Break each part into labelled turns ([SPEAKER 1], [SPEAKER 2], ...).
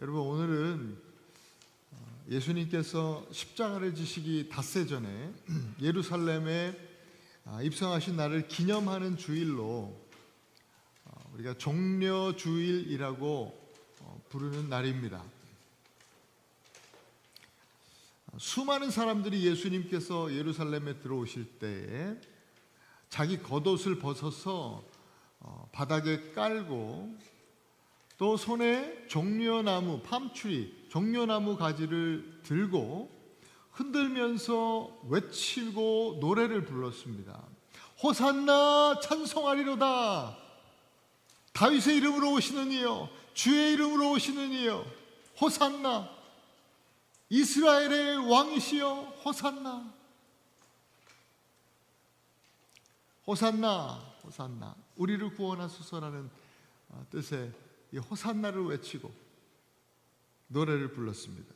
[SPEAKER 1] 여러분, 오늘은 예수님께서 십자가를 지시기 닷새 전에 예루살렘에 입성하신 날을 기념하는 주일로 우리가 종려주일이라고 부르는 날입니다. 수많은 사람들이 예수님께서 예루살렘에 들어오실 때에 자기 겉옷을 벗어서 바닥에 깔고 또 손에 종려나무, 팜트리, 종려나무 가지를 들고 흔들면서 외치고 노래를 불렀습니다. 호산나 찬송하리로다. 다윗의 이름으로 오시는 이여, 주의 이름으로 오시는 이여, 호산나. 이스라엘의 왕이시여, 호산나. 호산나, 호산나. 우리를 구원하소서라는 뜻의 이 호산나를 외치고 노래를 불렀습니다.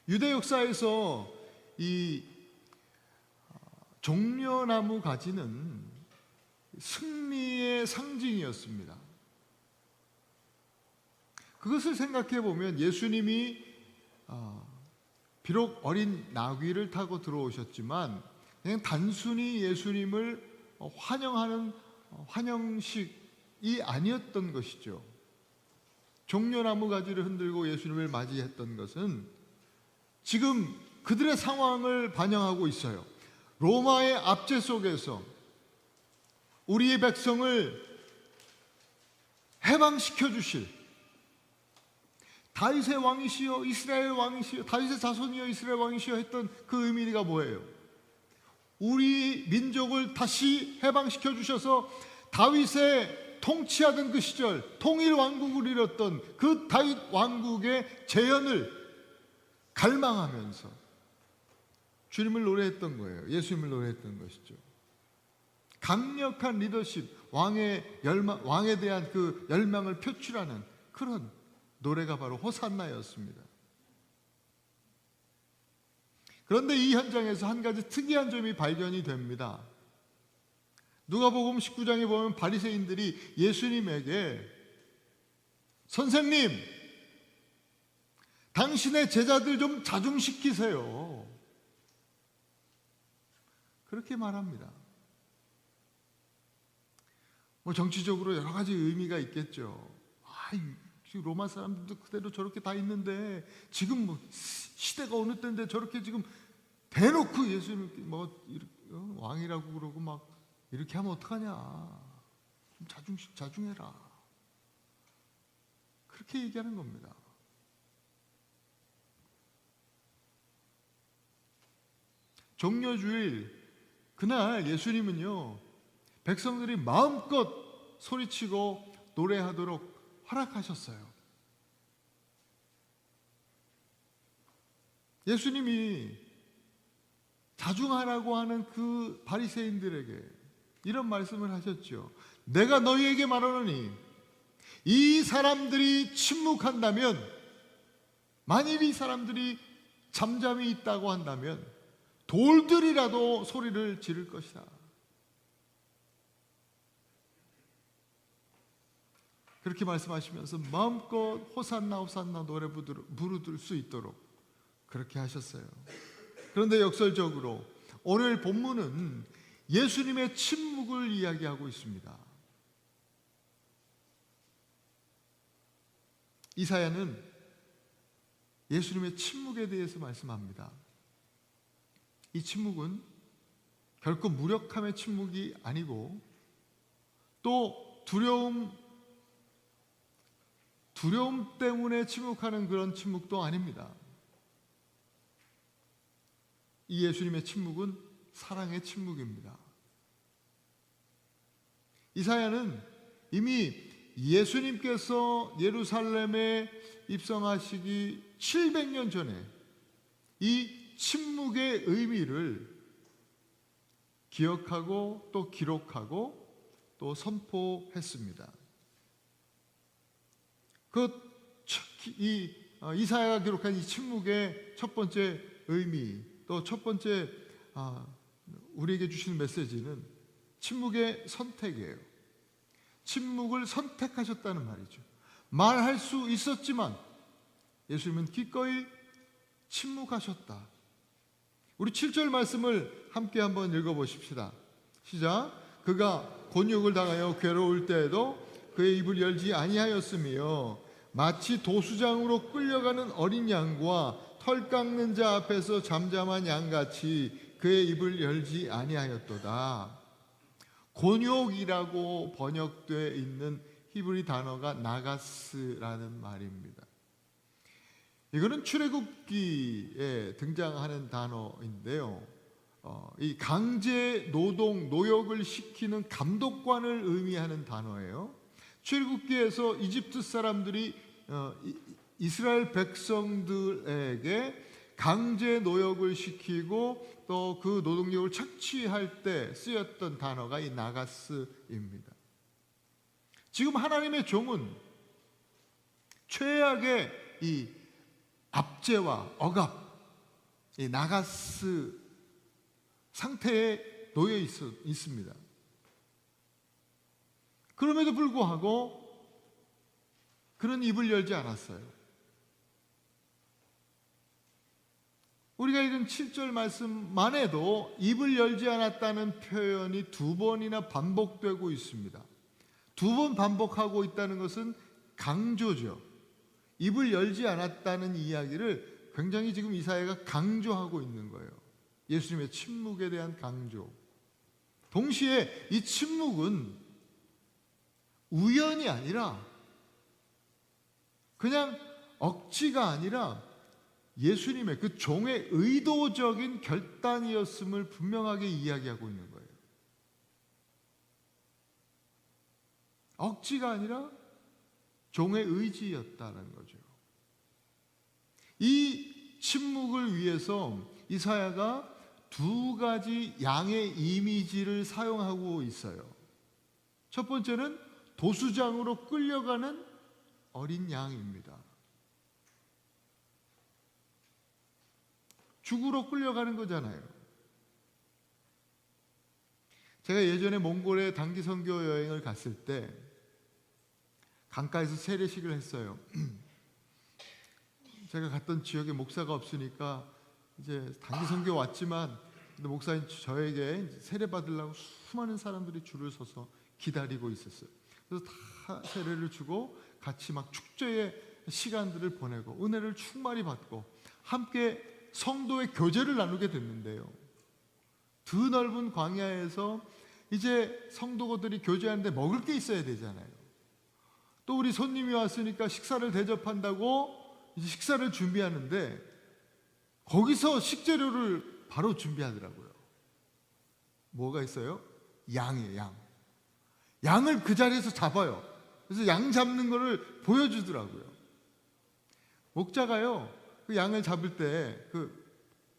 [SPEAKER 1] 유대 역사에서 이 종려나무 가지는 승리의 상징이었습니다. 그것을 생각해 보면 예수님이 비록 어린 나귀를 타고 들어오셨지만 그냥 단순히 예수님을 환영하는 환영식이 아니었던 것이죠. 종려나무 가지를 흔들고 예수님을 맞이했던 것은 지금 그들의 상황을 반영하고 있어요. 로마의 압제 속에서 우리의 백성을 해방시켜 주실 다윗의 왕이시여, 이스라엘 왕이시여, 다윗의 자손이여, 이스라엘 왕이시여 했던 그 의미가 뭐예요? 우리 민족을 다시 해방시켜 주셔서 다윗의 통치하던 그 시절 통일 왕국을 이뤘던 그 다윗 왕국의 재현을 갈망하면서 주님을 노래했던 거예요. 예수님을 노래했던 것이죠. 강력한 리더십, 왕에 대한 그 열망을 표출하는 그런 노래가 바로 호산나였습니다. 그런데 이 현장에서 한 가지 특이한 점이 발견이 됩니다. 누가복음 19장에 보면 바리새인들이 예수님에게 선생님, 당신의 제자들 좀 자중시키세요, 그렇게 말합니다. 정치적으로 여러 가지 의미가 있겠죠. 지금 로마 사람들도 그대로 저렇게 다 있는데 지금 시대가 어느 때인데 저렇게 지금 대놓고 예수님 왕이라고 그러고 막 이렇게 하면 어떡하냐, 좀 자중해라, 그렇게 얘기하는 겁니다. 종려주일 그날 예수님은요, 백성들이 마음껏 소리치고 노래하도록 허락하셨어요. 예수님이 자중하라고 하는 그 바리새인들에게 이런 말씀을 하셨죠. 내가 너희에게 말하노니 이 사람들이 침묵한다면, 만일 이 사람들이 잠잠히 있다고 한다면 돌들이라도 소리를 지를 것이다. 그렇게 말씀하시면서 마음껏 호산나 호산나 노래 부를 수 있도록 그렇게 하셨어요. 그런데 역설적으로 오늘 본문은 예수님의 침묵을 이야기하고 있습니다. 이사야는 예수님의 침묵에 대해서 말씀합니다. 이 침묵은 결코 무력함의 침묵이 아니고 또 두려움 때문에 침묵하는 그런 침묵도 아닙니다. 이 예수님의 침묵은 사랑의 침묵입니다. 이사야는 이미 예수님께서 예루살렘에 입성하시기 700년 전에 이 침묵의 의미를 기억하고 또 기록하고 또 선포했습니다. 이사야가 기록한 이 침묵의 첫 번째 의미, 또 첫 번째 우리에게 주시는 메시지는 침묵의 선택이에요. 침묵을 선택하셨다는 말이죠. 말할 수 있었지만 예수님은 기꺼이 침묵하셨다. 우리 7절 말씀을 함께 한번 읽어보십시다. 시작. 그가 곤욕을 당하여 괴로울 때에도 그의 입을 열지 아니하였으며 마치 도수장으로 끌려가는 어린 양과 털 깎는 자 앞에서 잠잠한 양같이 그의 입을 열지 아니하였도다. 곤욕이라고 번역되어 있는 히브리 단어가 나가스라는 말입니다. 이거는 출애굽기에 등장하는 단어인데요. 이 강제 노동, 노역을 시키는 감독관을 의미하는 단어예요. 출애굽기에서 이집트 사람들이 이스라엘 백성들에게 강제 노역을 시키고 또 그 노동력을 착취할 때 쓰였던 단어가 이 나가스입니다. 지금 하나님의 종은 최악의 이 압제와 억압, 이 나가스 상태에 놓여 있습니다. 그럼에도 불구하고 그는 입을 열지 않았어요. 우리가 읽은 7절 말씀만 해도 입을 열지 않았다는 표현이 2번이나 반복되고 있습니다. 2번 반복하고 있다는 것은 강조죠. 입을 열지 않았다는 이야기를 굉장히 지금 이사야가 강조하고 있는 거예요. 예수님의 침묵에 대한 강조. 동시에 이 침묵은 우연이 아니라 그냥 억지가 아니라 예수님의 그 종의 의도적인 결단이었음을 분명하게 이야기하고 있는 거예요. 억지가 아니라 종의 의지였다는 거죠. 이 침묵을 위해서 이사야가 2가지 양의 이미지를 사용하고 있어요. 첫 번째는 도수장으로 끌려가는 어린 양입니다. 죽으러 끌려가는 거잖아요. 제가 예전에 몽골에 단기 선교 여행을 갔을 때 강가에서 세례식을 했어요. 제가 갔던 지역에 목사가 없으니까 이제 단기 선교 왔지만 근데 목사님 저에게 세례 받으려고 수많은 사람들이 줄을 서서 기다리고 있었어요. 그래서 다 세례를 주고 같이 막 축제의 시간들을 보내고 은혜를 충만히 받고 함께 성도의 교제를 나누게 됐는데요. 드넓은 광야에서 이제 성도들이 교제하는데 먹을 게 있어야 되잖아요. 또 우리 손님이 왔으니까 식사를 대접한다고 이제 식사를 준비하는데 거기서 식재료를 바로 준비하더라고요. 뭐가 있어요? 양이에요, 양. 양을 그 자리에서 잡아요. 그래서 양 잡는 거를 보여주더라고요. 목자가요, 그 양을 잡을 때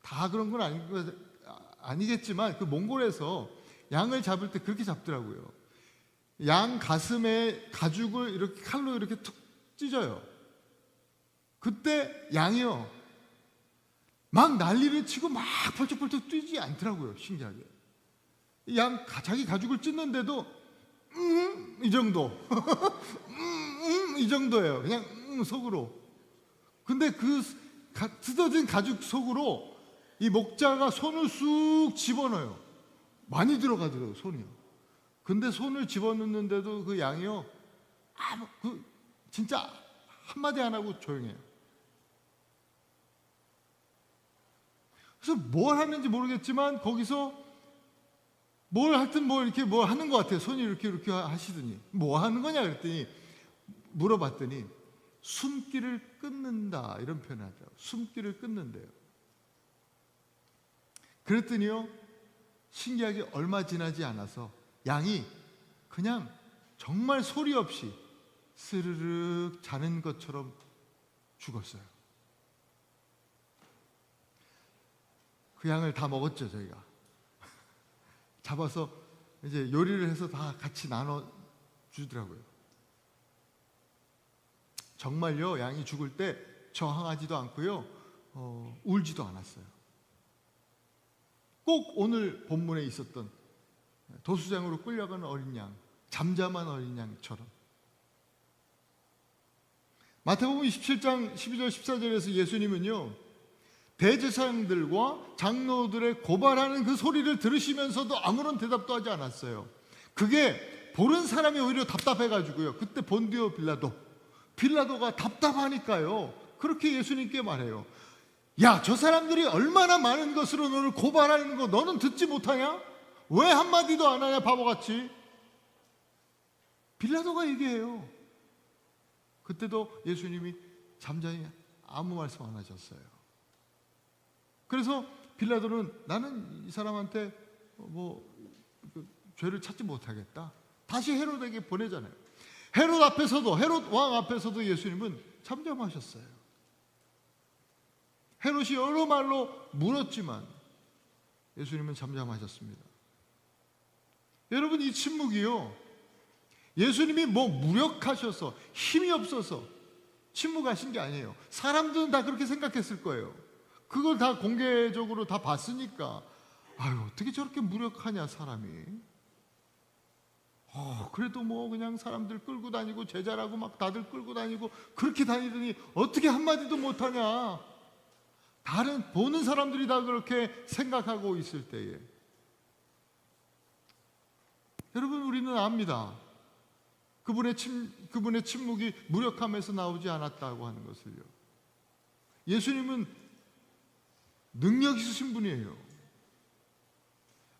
[SPEAKER 1] 다 그런 건 아니겠지만 그 몽골에서 양을 잡을 때 그렇게 잡더라고요. 양 가슴에 가죽을 이렇게 칼로 이렇게 툭 찢어요. 그때 양이요 막 난리를 치고 막 펄쩍펄쩍 뛰지 않더라고요. 신기하게. 양 자기 가죽을 찢는데도 이 정도 이 정도예요. 그냥 속으로. 근데 그 뜯어진 가죽 속으로 이 목자가 손을 쑥 집어넣어요. 많이 들어가더라고요, 손이요. 근데 손을 집어넣는데도 그 양이요 진짜 한마디 안 하고 조용해요. 그래서 뭘 하는지 모르겠지만 거기서 뭘 하여튼 뭐 이렇게 뭘 하는 것 같아요. 손이 이렇게 하시더니 뭐 하는 거냐 그랬더니 물어봤더니 숨기를 끊는다 이런 표현을 하더라고요. 숨기를 끊는데요. 그랬더니요 신기하게 얼마 지나지 않아서 양이 그냥 정말 소리 없이 스르륵 자는 것처럼 죽었어요. 그 양을 다 먹었죠, 저희가. 잡아서 이제 요리를 해서 다 같이 나눠 주더라고요. 정말요, 양이 죽을 때 저항하지도 않고요, 울지도 않았어요. 꼭 오늘 본문에 있었던 도수장으로 끌려가는 어린 양, 잠잠한 어린 양처럼. 마태복음 27장 12절 14절에서 예수님은요, 대제사장들과 장로들의 고발하는 그 소리를 들으시면서도 아무런 대답도 하지 않았어요. 그게 보는 사람이 오히려 답답해가지고요, 그때 본디오 빌라도가 답답하니까요, 그렇게 예수님께 말해요. 야, 저 사람들이 얼마나 많은 것으로 너를 고발하는 거 너는 듣지 못하냐? 왜 한마디도 안 하냐, 바보같이. 빌라도가 얘기해요. 그때도 예수님이 잠잠히 아무 말씀 안 하셨어요. 그래서 빌라도는 나는 이 사람한테 죄를 찾지 못하겠다, 다시 헤롯에게 보내잖아요. 헤롯 왕 앞에서도 예수님은 잠잠하셨어요. 헤롯이 여러 말로 물었지만 예수님은 잠잠하셨습니다. 여러분, 이 침묵이요, 예수님이 무력하셔서 힘이 없어서 침묵하신 게 아니에요. 사람들은 다 그렇게 생각했을 거예요. 그걸 다 공개적으로 다 봤으니까, 아유, 어떻게 저렇게 무력하냐 사람이. 그래도 그냥 사람들 끌고 다니고 제자라고 막 다들 끌고 다니고 그렇게 다니더니 어떻게 한마디도 못하냐. 다른 보는 사람들이 다 그렇게 생각하고 있을 때에, 여러분, 우리는 압니다. 그분의 침묵이 무력함에서 나오지 않았다고 하는 것을요. 예수님은 능력 있으신 분이에요.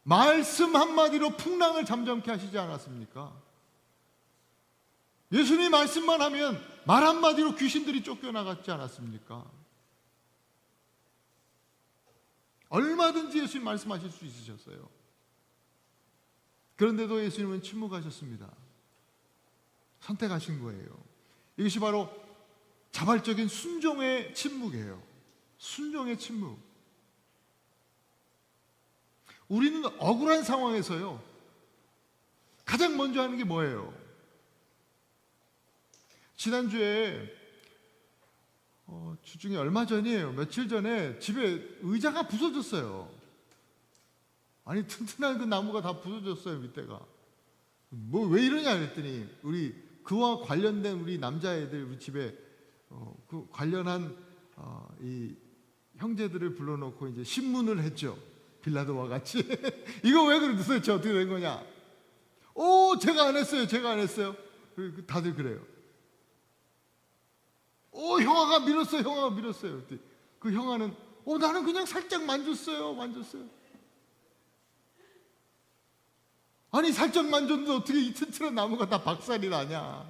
[SPEAKER 1] 말씀 한마디로 풍랑을 잠잠케 하시지 않았습니까? 예수님이 말씀만 하면 말 한마디로 귀신들이 쫓겨나갔지 않았습니까? 얼마든지 예수님 말씀하실 수 있으셨어요. 그런데도 예수님은 침묵하셨습니다. 선택하신 거예요. 이것이 바로 자발적인 순종의 침묵이에요. 순종의 침묵. 우리는 억울한 상황에서요, 가장 먼저 하는 게 뭐예요? 지난주에 주중에 얼마 전이에요. 며칠 전에 집에 의자가 부서졌어요. 아니, 튼튼한 그 나무가 다 부서졌어요, 밑에가. 왜 이러냐 그랬더니, 그와 관련된 우리 남자애들, 우리 집에 그 관련한 이 형제들을 불러놓고 이제 신문을 했죠. 빌라도와 같이. 이거 왜 그래? 도대체 어떻게 된 거냐? 제가 안 했어요. 다들 그래요. 형아가 밀었어요. 그 형아는 나는 그냥 살짝 만졌어요. 아니, 살짝 만졌는데 어떻게 이 튼튼한 나무가 다 박살이 나냐?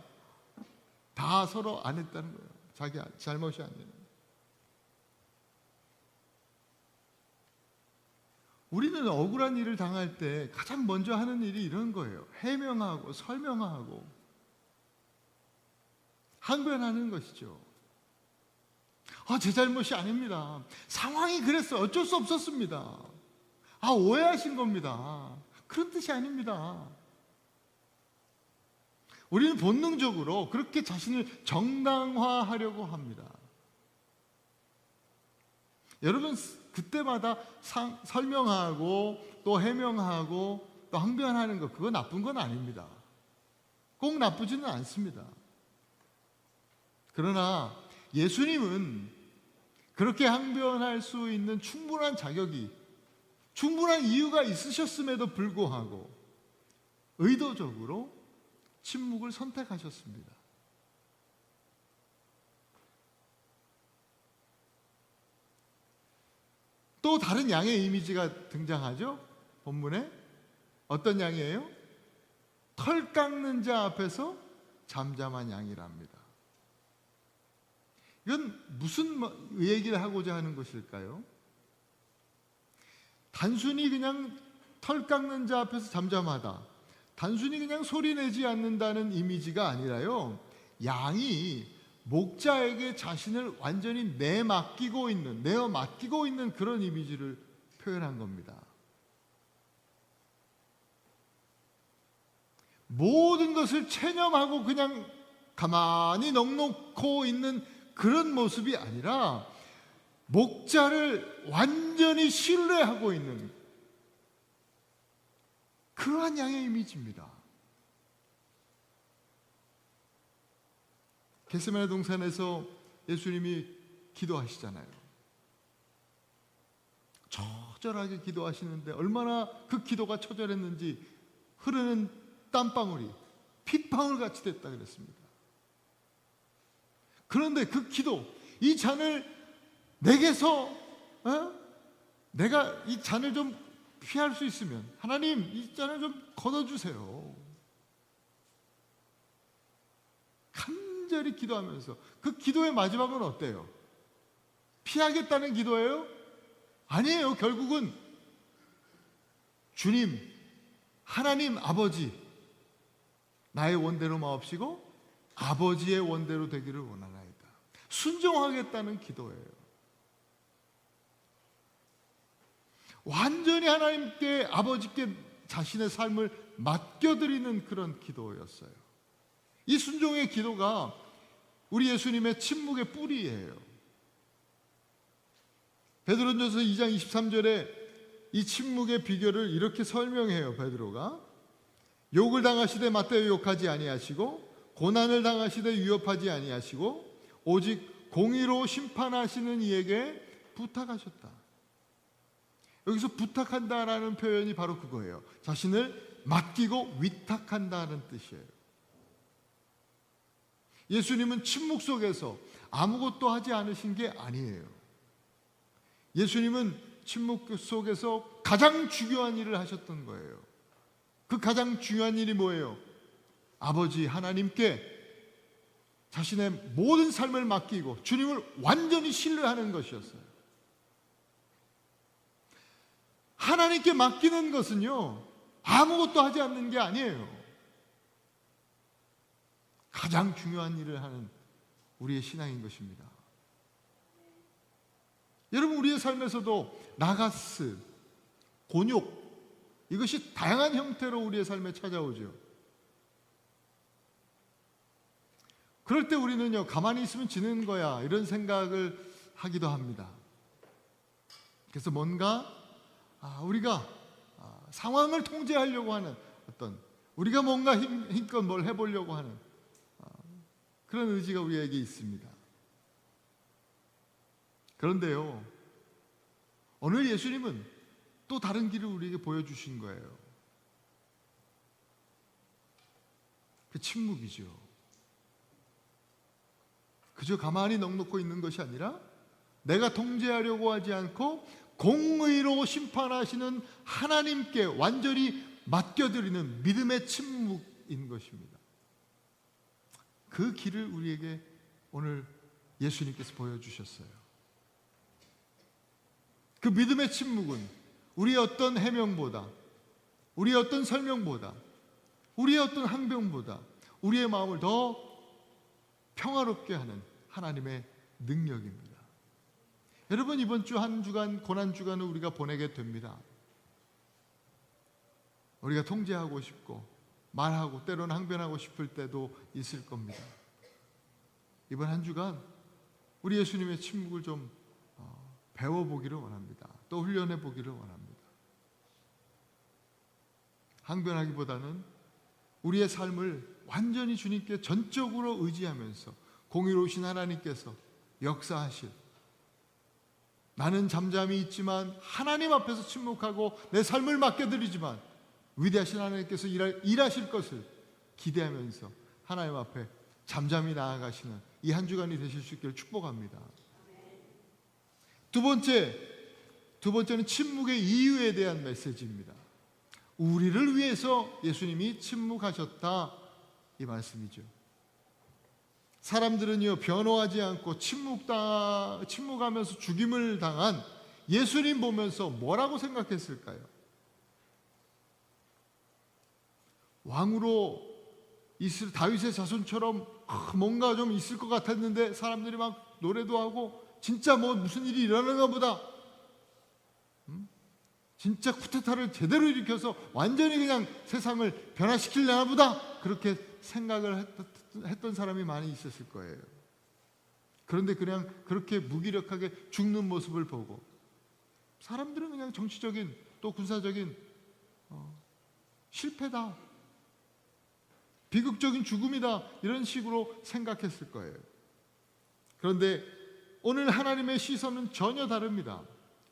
[SPEAKER 1] 다 서로 안 했다는 거예요. 자기 잘못이 아니에요. 우리는 억울한 일을 당할 때 가장 먼저 하는 일이 이런 거예요. 해명하고 설명하고 항변하는 것이죠. 제 잘못이 아닙니다. 상황이 그랬어요. 어쩔 수 없었습니다. 오해하신 겁니다. 그런 뜻이 아닙니다. 우리는 본능적으로 그렇게 자신을 정당화하려고 합니다. 여러분, 그때마다 설명하고 또 해명하고 또 항변하는 것, 그거 나쁜 건 아닙니다. 꼭 나쁘지는 않습니다. 그러나 예수님은 그렇게 항변할 수 있는 충분한 이유가 있으셨음에도 불구하고 의도적으로 침묵을 선택하셨습니다. 또 다른 양의 이미지가 등장하죠. 본문에 어떤 양이에요? 털 깎는 자 앞에서 잠잠한 양이랍니다. 이건 무슨 얘기를 하고자 하는 것일까요? 단순히 그냥 털 깎는 자 앞에서 잠잠하다, 단순히 그냥 소리 내지 않는다는 이미지가 아니라요, 양이 목자에게 자신을 완전히 내어 맡기고 있는 그런 이미지를 표현한 겁니다. 모든 것을 체념하고 그냥 가만히 넋놓고 있는 그런 모습이 아니라 목자를 완전히 신뢰하고 있는 그러한 양의 이미지입니다. 겟세마네 동산에서 예수님이 기도하시잖아요. 처절하게 기도하시는데 얼마나 그 기도가 처절했는지 흐르는 땀방울이 핏방울 같이 됐다 그랬습니다. 그런데 그 기도, 이 잔을 내게서 내가 이 잔을 좀 피할 수 있으면 하나님 이 잔을 좀 걷어주세요. 간절히 기도하면서 그 기도의 마지막은 어때요? 피하겠다는 기도예요? 아니에요. 결국은 주님, 하나님 아버지, 나의 원대로 마옵시고 아버지의 원대로 되기를 원하나이다. 순종하겠다는 기도예요. 완전히 하나님께, 아버지께 자신의 삶을 맡겨드리는 그런 기도였어요. 이 순종의 기도가 우리 예수님의 침묵의 뿌리예요. 베드로전서 2장 23절에 이 침묵의 비결을 이렇게 설명해요. 베드로가 욕을 당하시되 맞대어 욕하지 아니하시고 고난을 당하시되 위협하지 아니하시고 오직 공의로 심판하시는 이에게 부탁하셨다. 여기서 부탁한다라는 표현이 바로 그거예요. 자신을 맡기고 위탁한다는 뜻이에요. 예수님은 침묵 속에서 아무것도 하지 않으신 게 아니에요. 예수님은 침묵 속에서 가장 중요한 일을 하셨던 거예요. 그 가장 중요한 일이 뭐예요? 아버지 하나님께 자신의 모든 삶을 맡기고 주님을 완전히 신뢰하는 것이었어요. 하나님께 맡기는 것은요, 아무것도 하지 않는 게 아니에요. 가장 중요한 일을 하는 우리의 신앙인 것입니다. 여러분, 우리의 삶에서도 나가스, 곤욕, 이것이 다양한 형태로 우리의 삶에 찾아오죠. 그럴 때 우리는요, 가만히 있으면 지는 거야, 이런 생각을 하기도 합니다. 그래서 뭔가 우리가 상황을 통제하려고 하는 어떤, 우리가 뭔가 힘껏 뭘 해보려고 하는 그런 의지가 우리에게 있습니다. 그런데요, 오늘 예수님은 또 다른 길을 우리에게 보여주신 거예요. 그 침묵이죠. 그저 가만히 넋놓고 있는 것이 아니라 내가 통제하려고 하지 않고 공의로 심판하시는 하나님께 완전히 맡겨드리는 믿음의 침묵인 것입니다. 그 길을 우리에게 오늘 예수님께서 보여주셨어요. 그 믿음의 침묵은 우리의 어떤 해명보다, 우리의 어떤 설명보다, 우리의 어떤 항변보다 우리의 마음을 더 평화롭게 하는 하나님의 능력입니다. 여러분, 이번 주 한 주간, 고난주간을 우리가 보내게 됩니다. 우리가 통제하고 싶고 말하고 때로는 항변하고 싶을 때도 있을 겁니다. 이번 한 주간 우리 예수님의 침묵을 좀 배워보기를 원합니다. 또 훈련해보기를 원합니다. 항변하기보다는 우리의 삶을 완전히 주님께 전적으로 의지하면서 공의로우신 하나님께서 역사하실, 나는 잠잠히 있지만 하나님 앞에서 침묵하고 내 삶을 맡겨드리지만 위대하신 하나님께서 일하실 것을 기대하면서 하나님 앞에 잠잠히 나아가시는 이 한 주간이 되실 수 있기를 축복합니다. 두 번째는 침묵의 이유에 대한 메시지입니다. 우리를 위해서 예수님이 침묵하셨다, 이 말씀이죠. 사람들은요, 변호하지 않고 침묵하면서 죽임을 당한 예수님 보면서 뭐라고 생각했을까요? 왕으로 있을 다윗의 자손처럼 뭔가 좀 있을 것 같았는데 사람들이 막 노래도 하고 진짜 뭐 무슨 일이 일어나는가 보다, 진짜 쿠데타를 제대로 일으켜서 완전히 그냥 세상을 변화시키려나 보다, 그렇게 생각을 했던 사람이 많이 있었을 거예요. 그런데 그냥 그렇게 무기력하게 죽는 모습을 보고 사람들은 그냥 정치적인 또 군사적인 실패다, 비극적인 죽음이다, 이런 식으로 생각했을 거예요. 그런데 오늘 하나님의 시선은 전혀 다릅니다.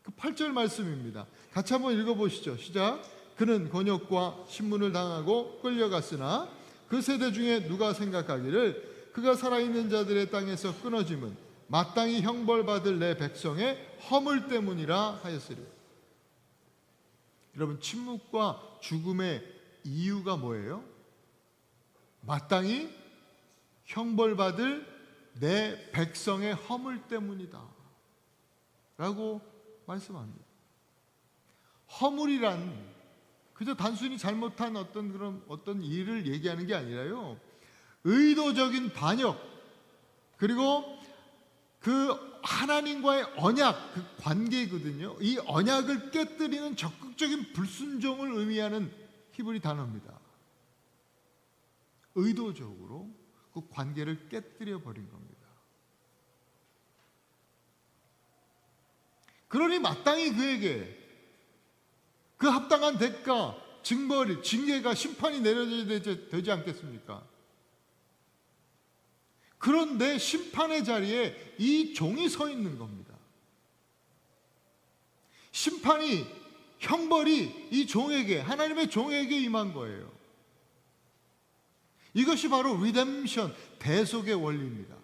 [SPEAKER 1] 그 8절 말씀입니다. 같이 한번 읽어보시죠. 시작. 그는 곤욕과 신문을 당하고 끌려갔으나 그 세대 중에 누가 생각하기를 그가 살아있는 자들의 땅에서 끊어짐은 마땅히 형벌받을 내 백성의 허물 때문이라 하였으리. 여러분, 침묵과 죽음의 이유가 뭐예요? 마땅히 형벌받을 내 백성의 허물 때문이다 라고 말씀합니다. 허물이란 그저 단순히 잘못한 어떤 일을 얘기하는 게 아니라요, 의도적인 반역, 그리고 그 하나님과의 언약, 그 관계거든요. 이 언약을 깨뜨리는 적극적인 불순종을 의미하는 히브리 단어입니다. 의도적으로 그 관계를 깨뜨려 버린 겁니다. 그러니 마땅히 그에게 그 합당한 대가, 징벌, 징계가, 심판이 내려져야 되지 않겠습니까? 그런데 심판의 자리에 이 종이 서 있는 겁니다. 심판이, 형벌이 이 종에게, 하나님의 종에게 임한 거예요. 이것이 바로 리뎀션, 대속의 원리입니다.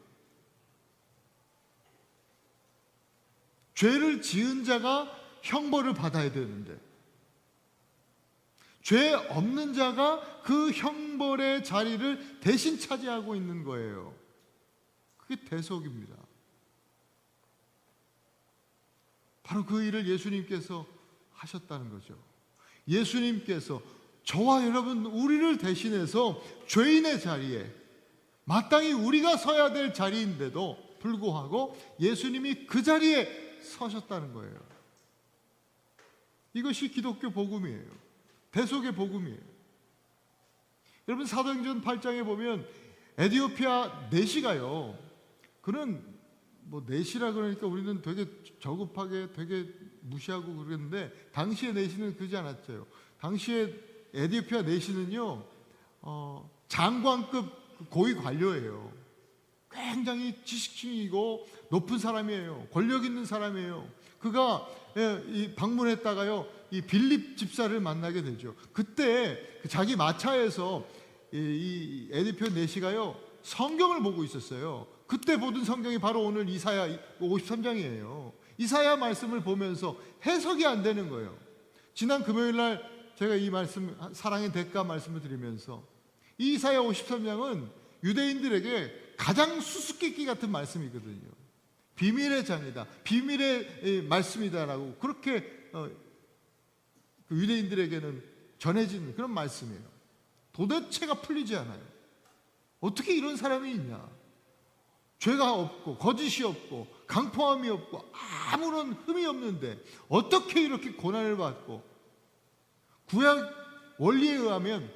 [SPEAKER 1] 죄를 지은 자가 형벌을 받아야 되는데 죄 없는 자가 그 형벌의 자리를 대신 차지하고 있는 거예요. 그게 대속입니다. 바로 그 일을 예수님께서 하셨다는 거죠. 예수님께서 저와 여러분, 우리를 대신해서 죄인의 자리에, 마땅히 우리가 서야 될 자리인데도 불구하고 예수님이 그 자리에 서셨다는 거예요. 이것이 기독교 복음이에요. 대속의 복음이에요. 여러분, 사도행전 8장에 보면 에디오피아 내시가요, 그는 내시라 그러니까 우리는 되게 저급하게 되게 무시하고 그러는데 당시의 내시는 그러지 않았죠. 당시에 에디오피아 내시는요, 장관급 고위 관료예요. 굉장히 지식층이고 높은 사람이에요. 권력 있는 사람이에요. 그가 방문했다가요, 이 빌립 집사를 만나게 되죠. 그때 자기 마차에서 이 에디오피아 내시가요, 성경을 보고 있었어요. 그때 보던 성경이 바로 오늘 이사야 53장이에요. 이사야 말씀을 보면서 해석이 안 되는 거예요. 지난 금요일 날 제가 이 말씀, 사랑의 대가 말씀을 드리면서 이 이사야 53장은 유대인들에게 가장 수수께끼 같은 말씀이거든요. 비밀의 장이다, 비밀의 말씀이다라고 그렇게 그 유대인들에게는 전해진 그런 말씀이에요. 도대체가 풀리지 않아요. 어떻게 이런 사람이 있냐? 죄가 없고 거짓이 없고 강포함이 없고 아무런 흠이 없는데 어떻게 이렇게 고난을 받고, 구약 원리에 의하면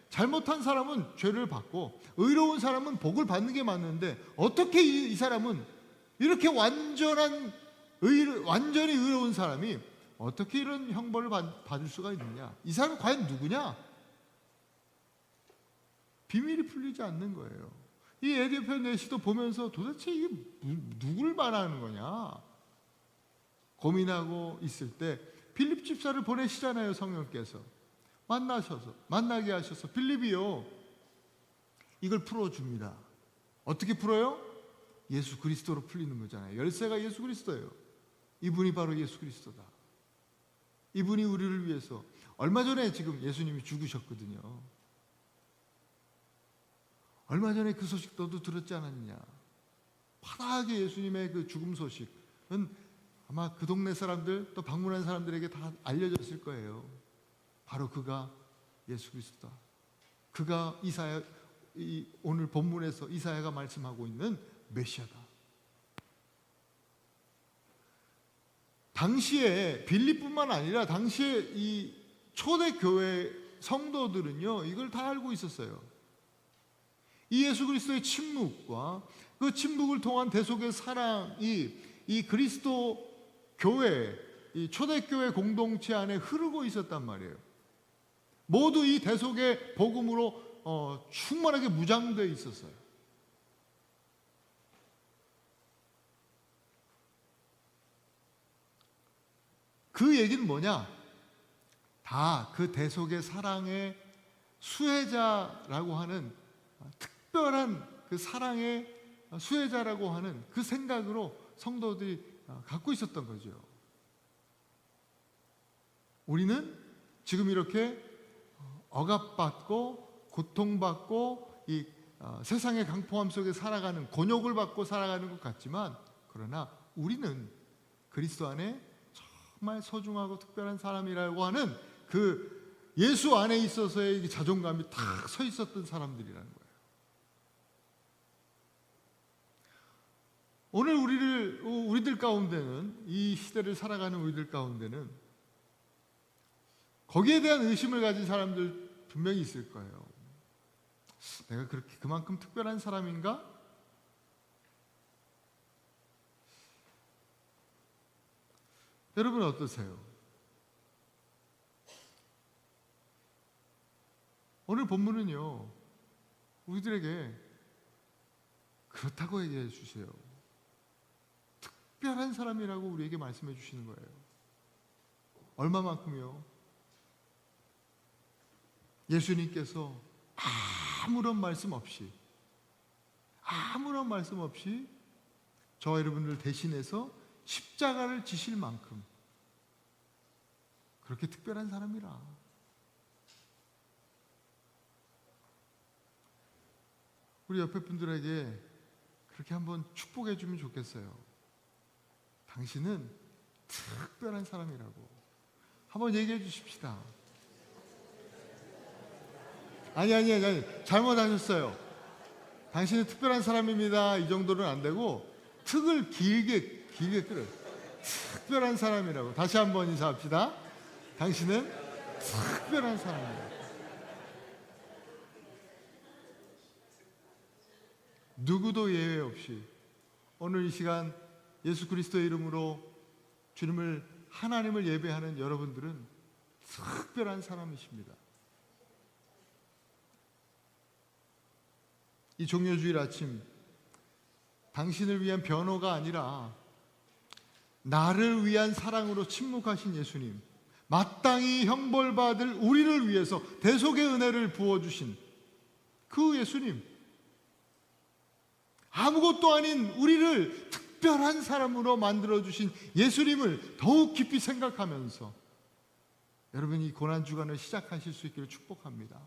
[SPEAKER 1] 잘못한 사람은 죄를 받고 의로운 사람은 복을 받는 게 맞는데 어떻게 이 사람은 이렇게 완전히 의로운 사람이 어떻게 이런 형벌을 받을 수가 있느냐? 이 사람은 과연 누구냐? 비밀이 풀리지 않는 거예요. 이 에디오피아 내시도 보면서 도대체 이게 누굴 말하는 거냐 고민하고 있을 때 빌립 집사를 보내시잖아요. 성령께서 만나게 하셔서 빌립이요, 이걸 풀어줍니다. 어떻게 풀어요? 예수 그리스도로 풀리는 거잖아요. 열쇠가 예수 그리스도예요. 이분이 바로 예수 그리스도다. 이분이 우리를 위해서 얼마 전에 지금 예수님이 죽으셨거든요. 얼마 전에 그 소식 너도 들었지 않았느냐? 환하게 예수님의 그 죽음 소식은 아마 그 동네 사람들, 또 방문한 사람들에게 다 알려졌을 거예요. 바로 그가 예수 그리스도다. 그가 오늘 본문에서 이사야가 말씀하고 있는 메시아다. 당시에 빌립뿐만 아니라 당시에 이 초대교회 성도들은요, 이걸 다 알고 있었어요. 이 예수 그리스도의 침묵과 그 침묵을 통한 대속의 사랑이 이 그리스도 교회, 이 초대교회 공동체 안에 흐르고 있었단 말이에요. 모두 이 대속의 복음으로 충만하게 무장되어 있었어요. 그 얘기는 뭐냐? 다 그 대속의 사랑의 수혜자라고 하는 특별한 그 사랑의 수혜자라고 하는 그 생각으로 성도들이 갖고 있었던 거죠. 우리는 지금 이렇게 억압받고 고통받고 이 세상의 강포함 속에 살아가는, 곤욕을 받고 살아가는 것 같지만, 그러나 우리는 그리스도 안에 정말 소중하고 특별한 사람이라고 하는 그 예수 안에 있어서의 자존감이 탁 서 있었던 사람들이라는 거예요. 오늘 우리들 가운데는, 이 시대를 살아가는 우리들 가운데는 거기에 대한 의심을 가진 사람들 분명히 있을 거예요. 내가 그렇게 그만큼 특별한 사람인가? 여러분 어떠세요? 오늘 본문은요, 우리들에게 그렇다고 얘기해 주세요. 특별한 사람이라고 우리에게 말씀해 주시는 거예요. 얼마만큼요? 예수님께서 아무런 말씀 없이 저와 여러분들 대신해서 십자가를 지실 만큼 그렇게 특별한 사람이라. 우리 옆에 분들에게 그렇게 한번 축복해 주면 좋겠어요. 당신은 특별한 사람이라고 한번 얘기해 주십시다. 아니, 잘못하셨어요. 당신은 특별한 사람입니다. 이 정도는 안 되고 특을 길게 끌어요. 특별한 사람이라고. 다시 한번 인사합시다. 당신은 특별한 사람이라고. 누구도 예외 없이 오늘 이 시간 예수 그리스도의 이름으로 하나님을 예배하는 여러분들은 특별한 사람이십니다. 이 종료주일 아침, 당신을 위한 변호가 아니라 나를 위한 사랑으로 침묵하신 예수님, 마땅히 형벌받을 우리를 위해서 대속의 은혜를 부어주신 그 예수님, 아무것도 아닌 우리를 특별한 사람으로 만들어주신 예수님을 더욱 깊이 생각하면서 여러분 이 고난주간을 시작하실 수 있기를 축복합니다.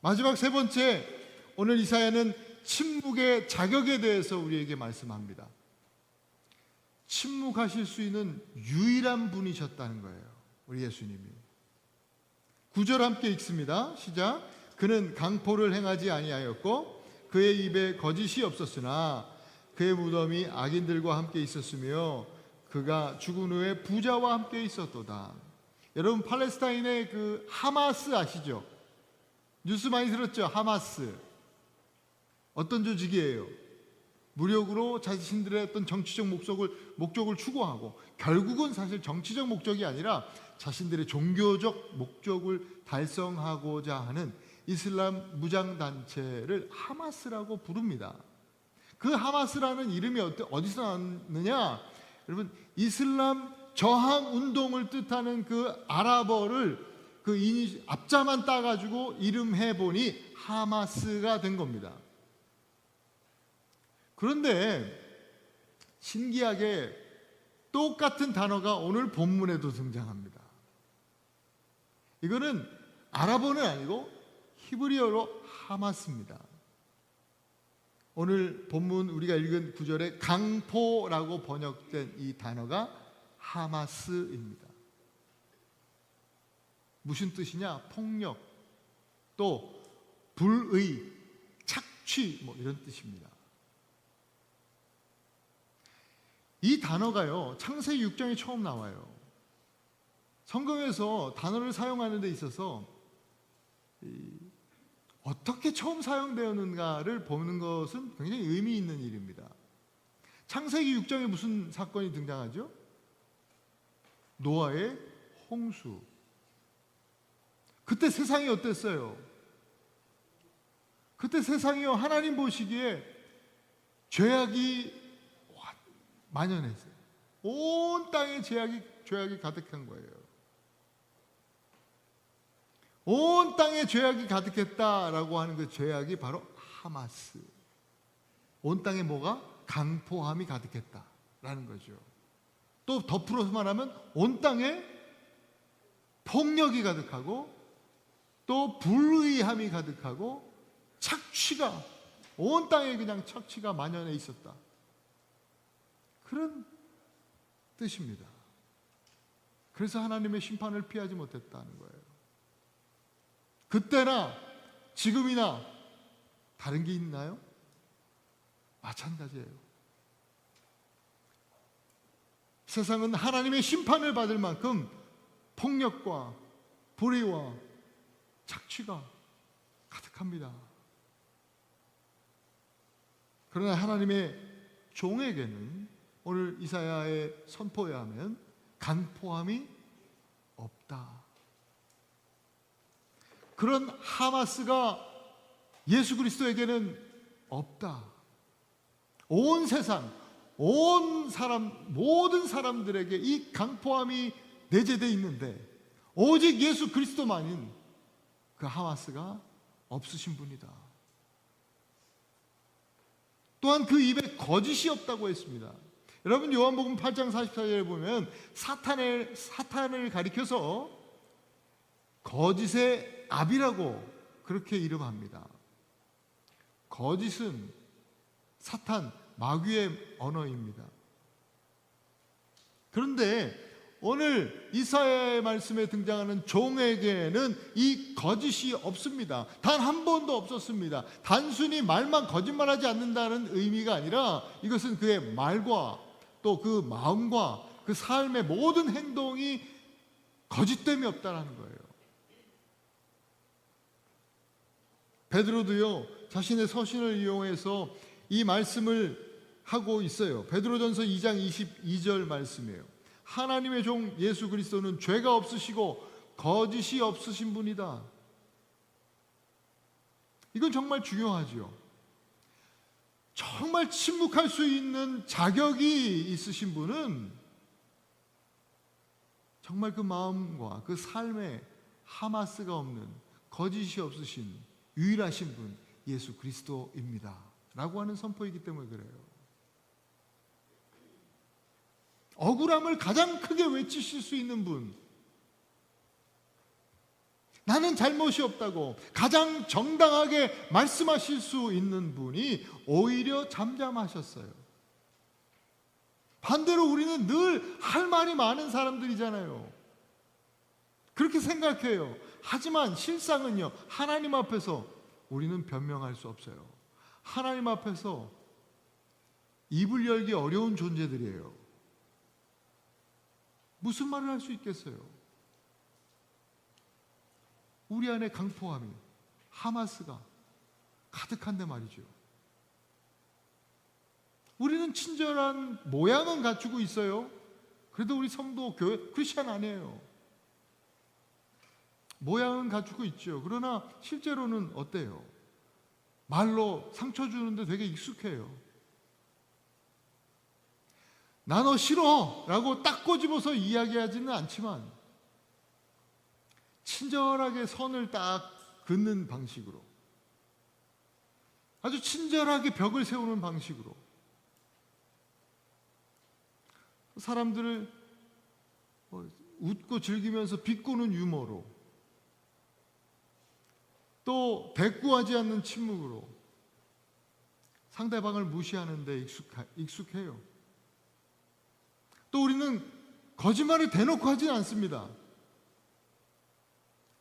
[SPEAKER 1] 마지막 세 번째, 오늘 이사야는 침묵의 자격에 대해서 우리에게 말씀합니다. 침묵하실 수 있는 유일한 분이셨다는 거예요, 우리 예수님이. 9절 함께 읽습니다. 시작. 그는 강포를 행하지 아니하였고 그의 입에 거짓이 없었으나 그의 무덤이 악인들과 함께 있었으며 그가 죽은 후에 부자와 함께 있었도다. 여러분 팔레스타인의 그 하마스 아시죠? 뉴스 많이 들었죠? 하마스 어떤 조직이에요? 무력으로 자신들의 어떤 정치적 목적을 추구하고, 결국은 사실 정치적 목적이 아니라 자신들의 종교적 목적을 달성하고자 하는 이슬람 무장단체를 하마스라고 부릅니다. 그 하마스라는 이름이 어디서 나왔느냐? 여러분 이슬람 저항 운동을 뜻하는 그 아랍어를 그 앞자만 따가지고 이름해 보니 하마스가 된 겁니다. 그런데 신기하게 똑같은 단어가 오늘 본문에도 등장합니다. 이거는 아랍어는 아니고 히브리어로 하마스입니다. 오늘 본문 우리가 읽은 구절에 강포라고 번역된 이 단어가 하마스입니다. 무슨 뜻이냐? 폭력, 또 불의, 착취 이런 뜻입니다. 이 단어가요, 창세기 6장에 처음 나와요. 성경에서 단어를 사용하는 데 있어서 어떻게 처음 사용되었는가를 보는 것은 굉장히 의미 있는 일입니다. 창세기 6장에 무슨 사건이 등장하죠? 노아의 홍수. 그때 세상이 어땠어요? 그때 세상이요, 하나님 보시기에 죄악이 만연했어요. 온 땅에 죄악이 가득한 거예요. 온 땅에 죄악이 가득했다라고 하는 그 죄악이 바로 하마스. 온 땅에 뭐가? 강포함이 가득했다라는 거죠. 또 덧풀어서 말하면 온 땅에 폭력이 가득하고 또 불의함이 가득하고 착취가, 온 땅에 그냥 착취가 만연해 있었다. 그런 뜻입니다. 그래서 하나님의 심판을 피하지 못했다는 거예요. 그때나 지금이나 다른 게 있나요? 마찬가지예요. 세상은 하나님의 심판을 받을 만큼 폭력과 불의와 착취가 가득합니다. 그러나 하나님의 종에게는 오늘 이사야의 선포에 하면 강포함이 없다. 그런 하마스가 예수 그리스도에게는 없다. 온 세상, 온 사람, 모든 사람들에게 이 강포함이 내재되어 있는데 오직 예수 그리스도만인 그 하마스가 없으신 분이다. 또한 그 입에 거짓이 없다고 했습니다. 여러분, 요한복음 8장 44절에 보면 사탄을 가리켜서 거짓의 압이라고 그렇게 이름합니다. 거짓은 사탄, 마귀의 언어입니다. 그런데 오늘 이사야의 말씀에 등장하는 종에게는 이 거짓이 없습니다. 단 한 번도 없었습니다. 단순히 말만 거짓말하지 않는다는 의미가 아니라 이것은 그의 말과 또 그 마음과 그 삶의 모든 행동이 거짓됨이 없다는 거예요. 베드로도요, 자신의 서신을 이용해서 이 말씀을 하고 있어요. 베드로전서 2장 22절 말씀이에요. 하나님의 종 예수 그리스도는 죄가 없으시고 거짓이 없으신 분이다. 이건 정말 중요하죠. 정말 침묵할 수 있는 자격이 있으신 분은 정말 그 마음과 그 삶에 하마스가 없는, 거짓이 없으신 유일하신 분 예수 그리스도입니다 라고 하는 선포이기 때문에 그래요. 억울함을 가장 크게 외치실 수 있는 분, 나는 잘못이 없다고 가장 정당하게 말씀하실 수 있는 분이 오히려 잠잠하셨어요. 반대로 우리는 늘 할 말이 많은 사람들이잖아요. 그렇게 생각해요. 하지만 실상은요, 하나님 앞에서 우리는 변명할 수 없어요. 하나님 앞에서 입을 열기 어려운 존재들이에요. 무슨 말을 할 수 있겠어요? 우리 안에 강포함이, 하마스가 가득한데 말이죠. 우리는 친절한 모양은 갖추고 있어요. 그래도 우리 성도, 교회, 크리스찬 아니에요. 모양은 갖추고 있죠. 그러나 실제로는 어때요? 말로 상처 주는데 되게 익숙해요. 나 너 싫어 라고 딱 꼬집어서 이야기하지는 않지만 친절하게 선을 딱 긋는 방식으로, 아주 친절하게 벽을 세우는 방식으로 사람들을 웃고 즐기면서 비꼬는 유머로, 또 대꾸하지 않는 침묵으로 상대방을 무시하는 데 익숙해요. 또 우리는 거짓말을 대놓고 하진 않습니다.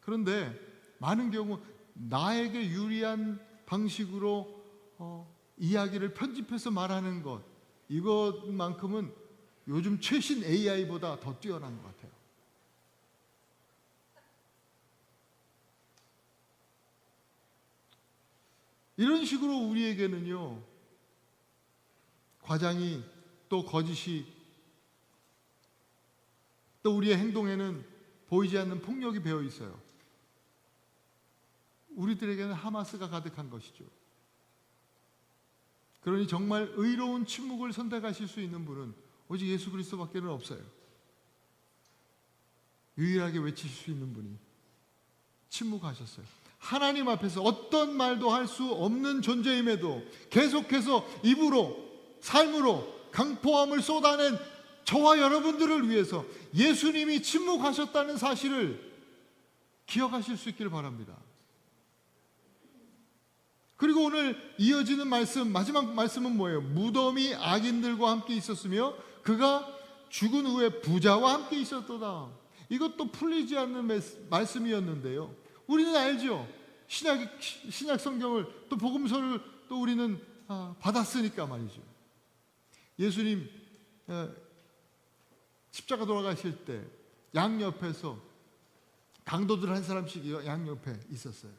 [SPEAKER 1] 그런데 많은 경우 나에게 유리한 방식으로 이야기를 편집해서 말하는 것, 이것만큼은 요즘 최신 AI보다 더 뛰어난 것 같아요. 이런 식으로 우리에게는요, 과장이, 또 거짓이, 또 우리의 행동에는 보이지 않는 폭력이 배어 있어요. 우리들에게는 하마스가 가득한 것이죠. 그러니 정말 의로운 침묵을 선택하실 수 있는 분은 오직 예수 그리스도밖에는 없어요. 유일하게 외치실 수 있는 분이 침묵하셨어요. 하나님 앞에서 어떤 말도 할 수 없는 존재임에도 계속해서 입으로, 삶으로 강포함을 쏟아낸 저와 여러분들을 위해서 예수님이 침묵하셨다는 사실을 기억하실 수 있기를 바랍니다. 그리고 오늘 이어지는 말씀, 마지막 말씀은 뭐예요? 무덤이 악인들과 함께 있었으며 그가 죽은 후에 부자와 함께 있었도다. 이것도 풀리지 않는 말씀이었는데요. 우리는 알죠. 신약 성경을 또 복음서를 또 우리는 받았으니까 말이죠. 예수님 십자가 돌아가실 때 양옆에서 강도들 한 사람씩 양옆에 있었어요.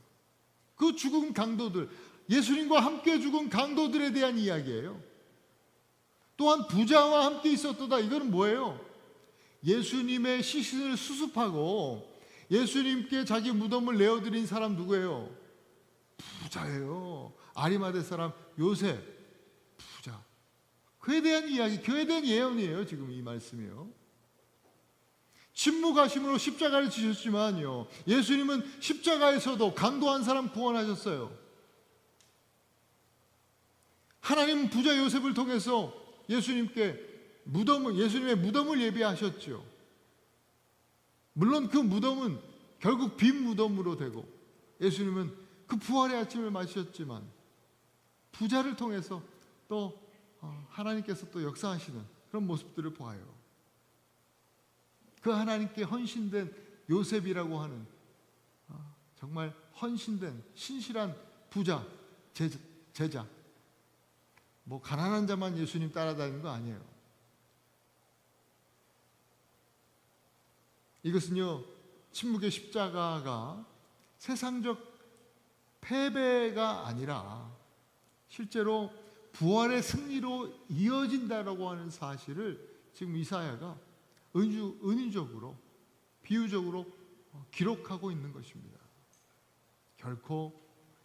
[SPEAKER 1] 그 죽은 강도들, 예수님과 함께 죽은 강도들에 대한 이야기예요. 또한 부자와 함께 있었도다. 이거는 뭐예요? 예수님의 시신을 수습하고 예수님께 자기 무덤을 내어드린 사람 누구예요? 부자예요. 아리마대 사람 요셉, 부자. 그에 대한 이야기, 그에 대한 예언이에요. 지금 이 말씀이요. 침묵하심으로 십자가를 지셨지만요, 예수님은 십자가에서도 강도 한 사람 구원하셨어요. 하나님은 부자 요셉을 통해서 예수님의 무덤을 예비하셨죠. 물론 그 무덤은 결국 빈 무덤으로 되고 예수님은 그 부활의 아침을 맞으셨지만 부자를 통해서 또 하나님께서 또 역사하시는 그런 모습들을 보아요. 그 하나님께 헌신된 요셉이라고 하는 정말 헌신된 신실한 부자, 제자. 뭐 가난한 자만 예수님 따라다니는 거 아니에요. 이것은요, 침묵의 십자가가 세상적 패배가 아니라 실제로 부활의 승리로 이어진다라고 하는 사실을 지금 이사야가 은유적으로, 비유적으로 기록하고 있는 것입니다. 결코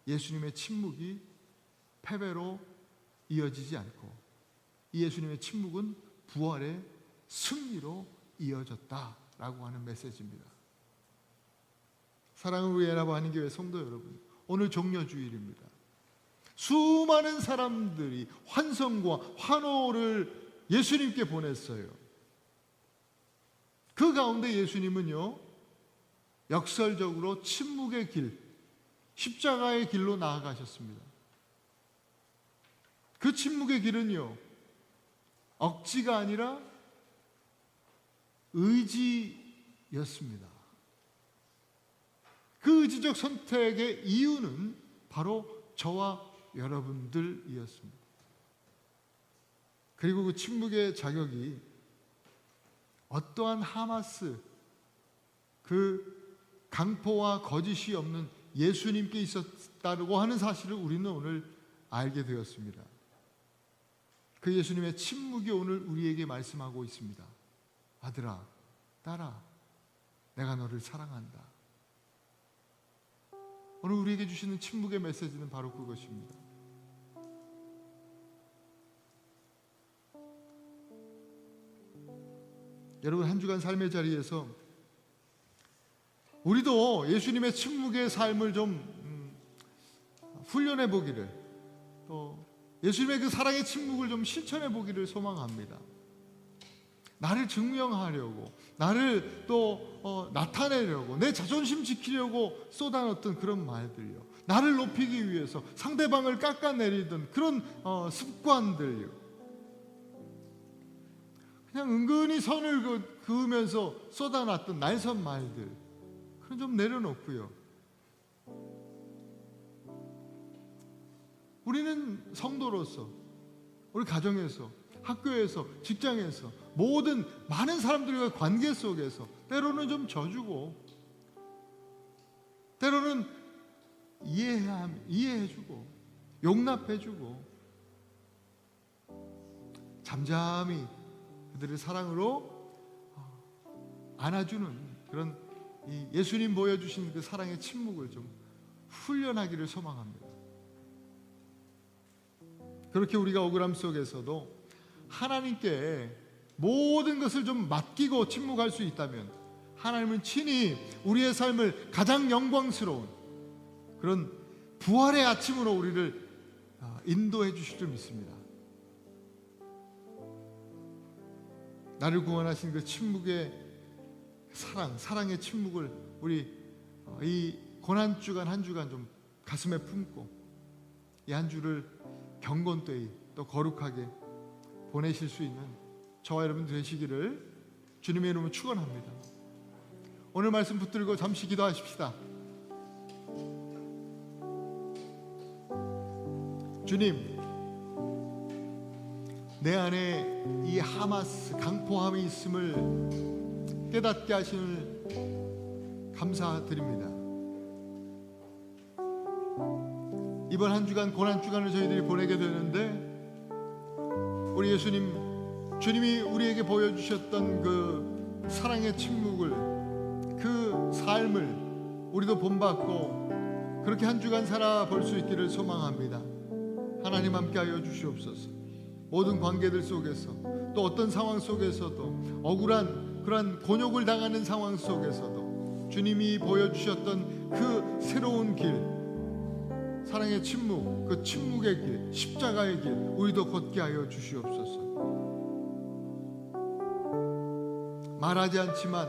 [SPEAKER 1] 예수님의 침묵이 패배로 이어지지 않고 이 예수님의 침묵은 부활의 승리로 이어졌다라고 하는 메시지입니다. 사랑을 위해 연합하는 교회 성도 여러분, 오늘 종려주일입니다. 수많은 사람들이 환성과 환호를 예수님께 보냈어요. 그 가운데 예수님은요, 역설적으로 침묵의 길, 십자가의 길로 나아가셨습니다. 그 침묵의 길은요, 억지가 아니라 의지였습니다. 그 의지적 선택의 이유는 바로 저와 여러분들이었습니다. 그리고 그 침묵의 자격이 어떠한 하마스, 그 강포와 거짓이 없는 예수님께 있었다고 하는 사실을 우리는 오늘 알게 되었습니다. 그 예수님의 침묵이 오늘 우리에게 말씀하고 있습니다. 아들아, 딸아, 내가 너를 사랑한다. 오늘 우리에게 주시는 침묵의 메시지는 바로 그것입니다. 여러분, 한 주간 삶의 자리에서 우리도 예수님의 침묵의 삶을 좀 훈련해 보기를, 또 예수님의 그 사랑의 침묵을 좀 실천해 보기를 소망합니다. 나를 증명하려고, 나를 또 나타내려고, 내 자존심 지키려고 쏟아놓던 그런 말들요, 나를 높이기 위해서 상대방을 깎아내리던 그런 습관들요, 그냥 은근히 선을 그으면서 쏟아놨던 날선 말들, 그건 좀 내려놓고요. 우리는 성도로서, 우리 가정에서, 학교에서, 직장에서, 모든 많은 사람들과 관계 속에서 때로는 좀 져주고, 때로는 이해해주고, 용납해주고, 잠잠히 그들의 사랑으로 안아주는 그런 이 예수님 보여주신 그 사랑의 침묵을 좀 훈련하기를 소망합니다. 그렇게 우리가 억울함 속에서도 하나님께 모든 것을 좀 맡기고 침묵할 수 있다면 하나님은 친히 우리의 삶을 가장 영광스러운 그런 부활의 아침으로 우리를 인도해 주실 줄 믿습니다. 나를 구원하신 그 침묵의 사랑의 침묵을 우리 이 고난주간 한 주간 좀 가슴에 품고 이 한 주를 경건되이 또 거룩하게 보내실 수 있는 저와 여러분 되시기를 주님의 이름으로 축원합니다. 오늘 말씀 붙들고 잠시 기도하십시다. 주님, 내 안에 이 하마스 강포함이 있음을 깨닫게 하시는 감사드립니다. 이번 한 주간 고난 주간을 저희들이 보내게 되는데 우리 주님이 우리에게 보여주셨던 그 사랑의 침묵을 그 삶을 우리도 본받고 그렇게 한 주간 살아볼 수 있기를 소망합니다. 하나님 함께하여 주시옵소서. 모든 관계들 속에서 또 어떤 상황 속에서도 억울한 그러한 곤욕을 당하는 상황 속에서도 주님이 보여주셨던 그 새로운 길, 사랑의 침묵, 그 침묵의 길, 십자가의 길 우리도 걷게 하여 주시옵소서. 말하지 않지만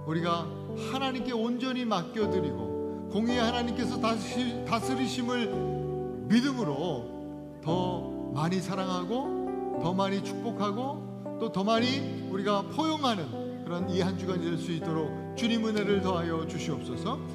[SPEAKER 1] 우리가 하나님께 온전히 맡겨드리고 공의의 하나님께서 다스리심을 믿음으로 더 많이 사랑하고 더 많이 축복하고 또 더 많이 우리가 포용하는 그런 이 한 주간이 될 수 있도록 주님 은혜를 더하여 주시옵소서.